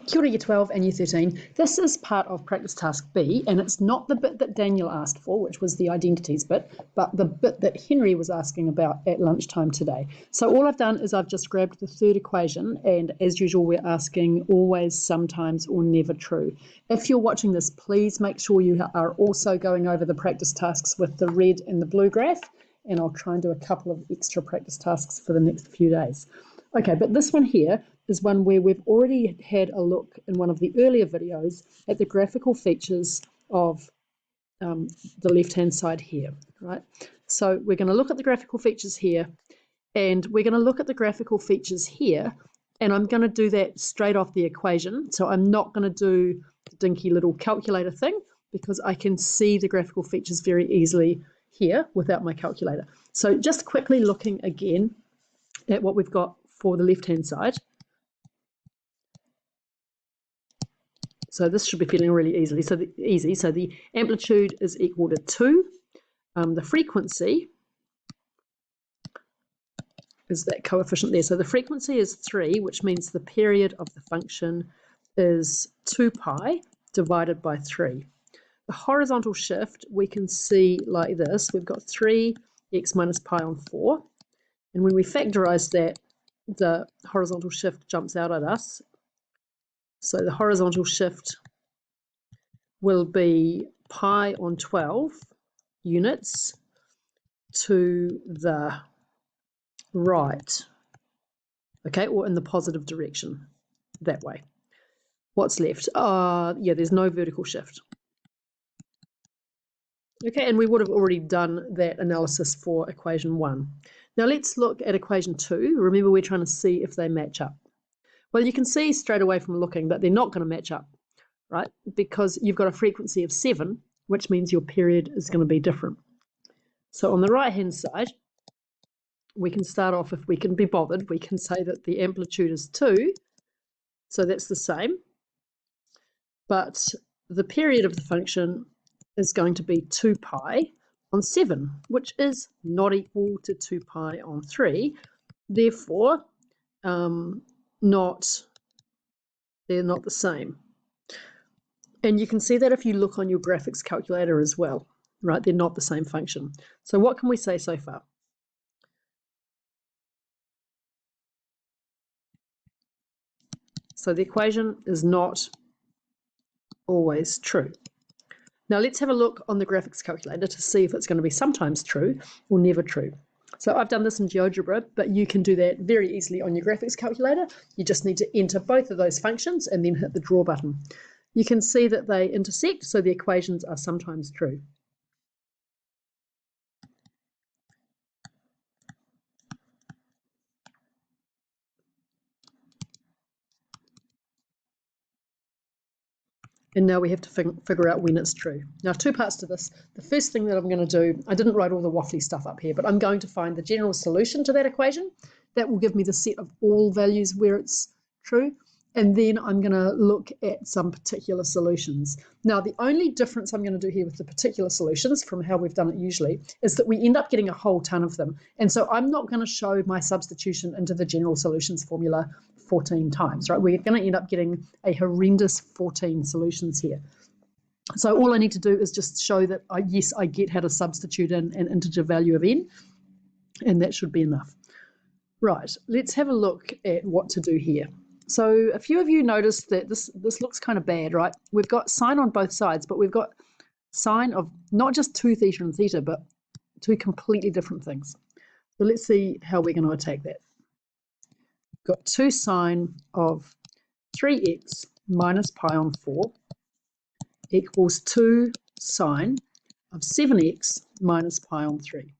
Kia ora, Year 12 and Year 13. This is part of practice task B, and it's not the bit that Daniel asked for, which was the identities bit, but the bit that Henry was asking about at lunchtime today. So all I've done is I've just grabbed the third equation, and as usual, we're asking always, sometimes, or never true. If you're watching this, please make sure you are also going over the practice tasks with the red and the blue graph, and I'll try and do a couple of extra practice tasks for the next few days. Okay, but this one here is one where we've already had a look in one of the earlier videos at the graphical features of the left-hand side here, right? So we're going to look at the graphical features here, and we're going to look at the graphical features here, and I'm going to do that straight off the equation. So I'm not going to do the dinky little calculator thing because I can see the graphical features very easily here without my calculator. So just quickly looking again at what we've got for the left-hand side. So this should be feeling really easy. So the amplitude is equal to 2. The frequency is that coefficient there. So the frequency is 3, which means the period of the function is 2 pi divided by 3. The horizontal shift we can see like this. We've got 3x minus pi on 4. And when we factorize that, the horizontal shift jumps out at us. So the horizontal shift will be pi on 12 units to the right, okay, or in the positive direction, that way. What's left? Yeah, there's no vertical shift. Okay, and we would have already done that analysis for equation 1. Now let's look at equation 2. Remember, we're trying to see if they match up. Well, you can see straight away from looking that they're not going to match up, right? Because you've got a frequency of 7, which means your period is going to be different. So on the right-hand side, we can start off, if we can be bothered, we can say that the amplitude is 2, so that's the same. But the period of the function is going to be 2 pi on 7, which is not equal to 2 pi on 3. Therefore, they're not the same. And you can see that if you look on your graphics calculator as well, right? They're not the same function. So what can we say so far? So the equation is not always true. Now let's have a look on the graphics calculator to see if it's going to be sometimes true or never true. So I've done this in GeoGebra, but you can do that very easily on your graphics calculator. You just need to enter both of those functions and then hit the draw button. You can see that they intersect, so the equations are sometimes true. And now we have to figure out when it's true. Now, two parts to this. The first thing that I'm going to do, I didn't write all the waffly stuff up here, but I'm going to find the general solution to that equation. That will give me the set of all values where it's true. And then I'm going to look at some particular solutions. Now, the only difference I'm going to do here with the particular solutions from how we've done it usually is that we end up getting a whole ton of them. And so I'm not going to show my substitution into the general solutions formula 14 times, right? We're going to end up getting a horrendous 14 solutions here. So all I need to do is just show that, yes, I get how to substitute in an integer value of n, and that should be enough. Right, let's have a look at what to do here. So a few of you noticed that this looks kind of bad, right? We've got sine on both sides, but we've got sine of not just 2 theta and theta, but 2 completely different things. So let's see how we're going to attack that. Got 2 sine of 3x minus pi on 4 equals 2 sine of 7x minus pi on 3.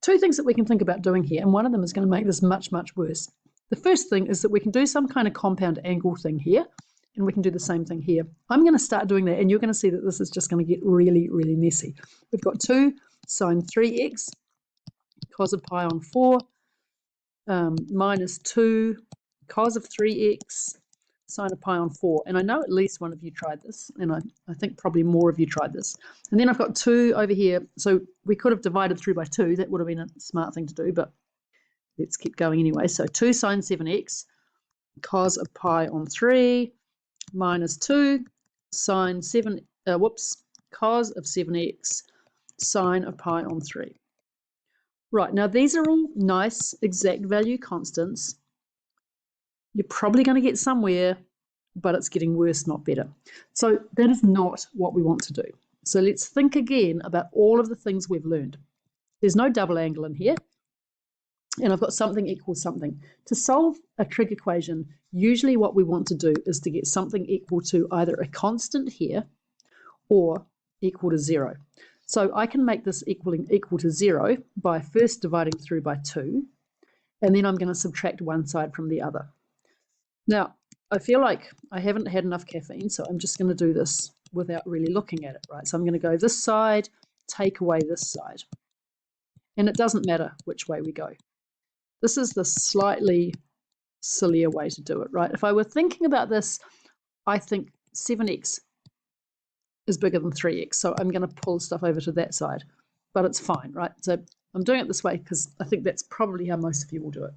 Two things that we can think about doing here, and one of them is going to make this much, much worse. The first thing is that we can do some kind of compound angle thing here, and we can do the same thing here. I'm going to start doing that, and you're going to see that this is just going to get really, really messy. We've got 2 sine 3x cos of pi on 4 minus 2 cos of 3x sine of pi on 4. And I know at least one of you tried this, and I think probably more of you tried this. And then I've got 2 over here. So we could have divided through by 2. That would have been a smart thing to do, but let's keep going anyway. So 2 sine 7x cos of pi on 3 minus 2 sine 7, cos of 7x sine of pi on 3. Right, now these are all nice exact value constants. You're probably going to get somewhere, but it's getting worse, not better. So that is not what we want to do. So let's think again about all of the things we've learned. There's no double angle in here, and I've got something equals something. To solve a trig equation, usually what we want to do is to get something equal to either a constant here or equal to 0. So I can make this equal to 0 by first dividing through by 2, and then I'm going to subtract one side from the other. Now, I feel like I haven't had enough caffeine, so I'm just going to do this without really looking at it, right? So I'm going to go this side, take away this side. And it doesn't matter which way we go. This is the slightly sillier way to do it, right? If I were thinking about this, I think 7x is bigger than 3x, so I'm going to pull stuff over to that side, but it's fine, right? So I'm doing it this way because I think that's probably how most of you will do it.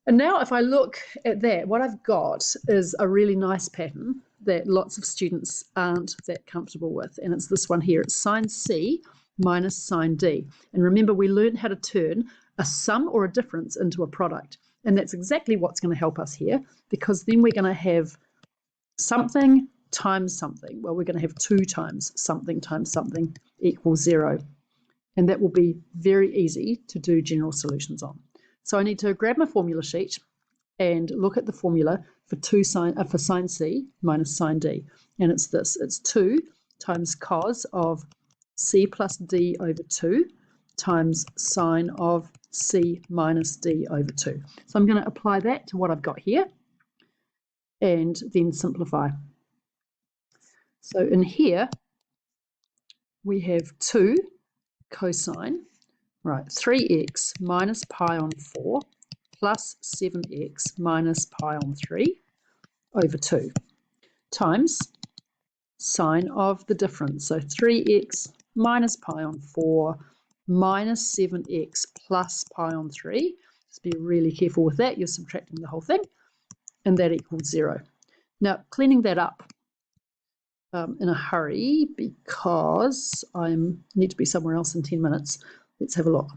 And now if I look at that, what I've got is a really nice pattern that lots of students aren't that comfortable with, and it's this one here. It's sine C minus sine D. And remember, we learned how to turn a sum or a difference into a product, and that's exactly what's going to help us here, because then we're going to have something times something. Well, we're going to have 2 times something equals 0. And that will be very easy to do general solutions on. So I need to grab my formula sheet and look at the formula for sine C minus sine D. And it's this. It's 2 times cos of C plus D over 2 times sine of C minus D over 2. So I'm going to apply that to what I've got here and then simplify. So in here, we have 2 cosine, right, 3x minus pi on 4 plus 7x minus pi on 3 over 2 times sine of the difference. So 3x minus pi on 4 minus 7x plus pi on 3. Just be really careful with that. You're subtracting the whole thing, and that equals 0. Now, cleaning that up in a hurry because I need to be somewhere else in 10 minutes. Let's have a look.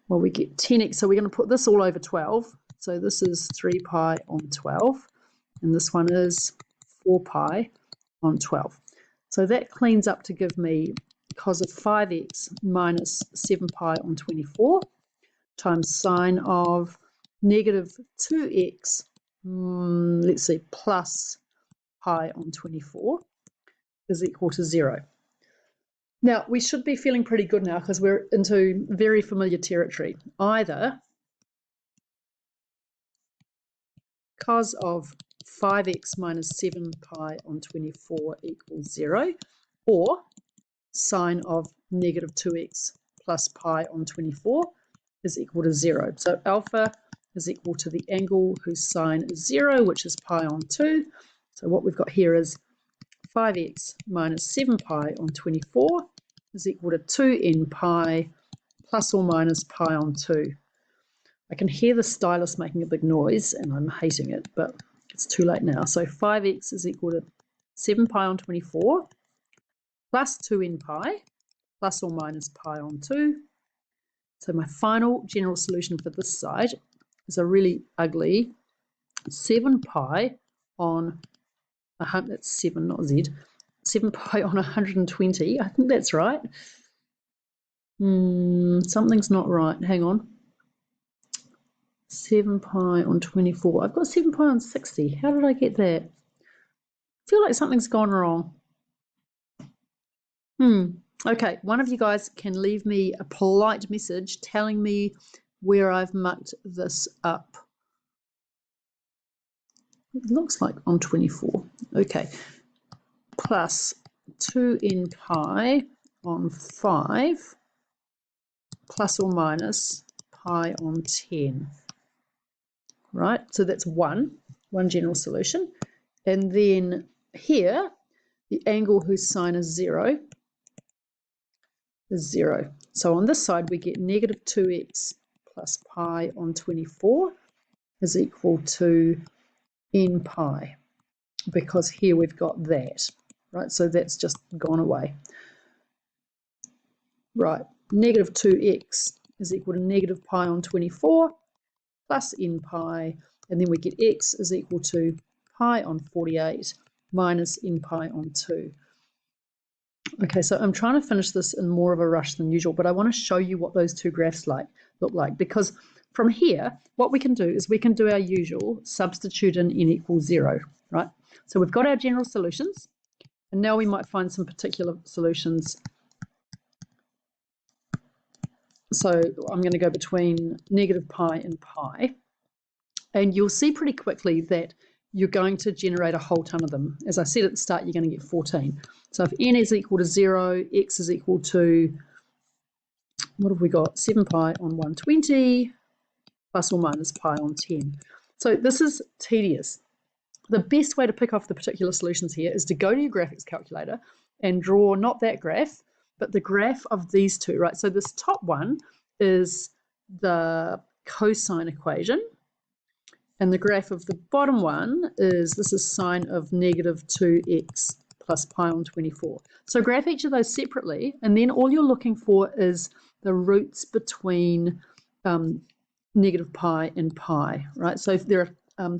Well, we get 10x, so we're going to put this all over 12. So this is 3 pi on 12, and this one is 4 pi on 12. So that cleans up to give me cos of 5x minus 7 pi on 24 times sine of negative 2x, let's see, plus pi on 24 is equal to 0. Now, we should be feeling pretty good now because we're into very familiar territory. Either cos of 5x minus 7 pi on 24 equals 0, or sine of negative 2x plus pi on 24 is equal to 0. So alpha is equal to the angle whose sine is 0, which is pi on 2. So what we've got here is 5x minus 7 pi on 24 is equal to 2n pi plus or minus pi on 2. I can hear the stylus making a big noise, and I'm hating it, but it's too late now. So 5x is equal to 7 pi on 24 plus 2n pi plus or minus pi on 2. So my final general solution for this side is a really ugly 7 pi on that's 7, not Z. 7 pi on 120. I think that's right. Something's not right. Hang on. 7 pi on 24. I've got 7 pi on 60. How did I get that? I feel like something's gone wrong. Okay, one of you guys can leave me a polite message telling me where I've mucked this up. It looks like on 24. Okay. Plus 2n pi on 5 plus or minus pi on 10. Right, so that's one general solution. And then here, the angle whose sine is 0 is 0. So on this side, we get negative 2x plus pi on 24 is equal to n pi. because here we've got that, right? So that's just gone away. Right, negative 2x is equal to negative pi on 24 plus n pi, and then we get x is equal to pi on 48 minus n pi on 2. Okay, so I'm trying to finish this in more of a rush than usual, but I want to show you what those two graphs look like, because from here, what we can do is we can do our usual substitute in n equals 0, right? So we've got our general solutions, and now we might find some particular solutions. So I'm going to go between negative pi and pi, and you'll see pretty quickly that you're going to generate a whole ton of them. As I said at the start, you're going to get 14. So if n is equal to 0, x is equal to, what have we got? 7 pi on 120 plus or minus pi on 10. So this is tedious. The best way to pick off the particular solutions here is to go to your graphics calculator and draw not that graph, but the graph of these two, right? So this top one is the cosine equation, and the graph of the bottom one is, this is sine of negative 2x plus pi on 24. So graph each of those separately, and then all you're looking for is the roots between negative pi and pi, right? So if there are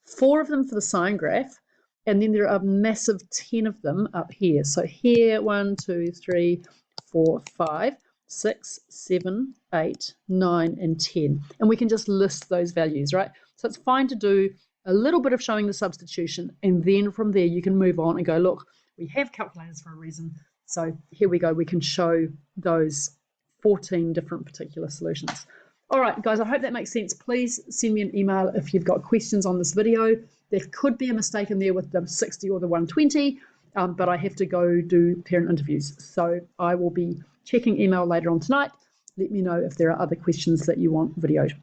4 of them for the sine graph, and then there are a massive 10 of them up here. So here, 1, 2, 3, 4, 5, 6, 7, 8, 9, and 10. And we can just list those values, right? So it's fine to do a little bit of showing the substitution, and then from there you can move on and go, look, we have calculators for a reason. So here we go. We can show those 14 different particular solutions. All right, guys, I hope that makes sense. Please send me an email if you've got questions on this video. There could be a mistake in there with the 60 or the 120, but I have to go do parent interviews. So I will be checking email later on tonight. Let me know if there are other questions that you want videoed.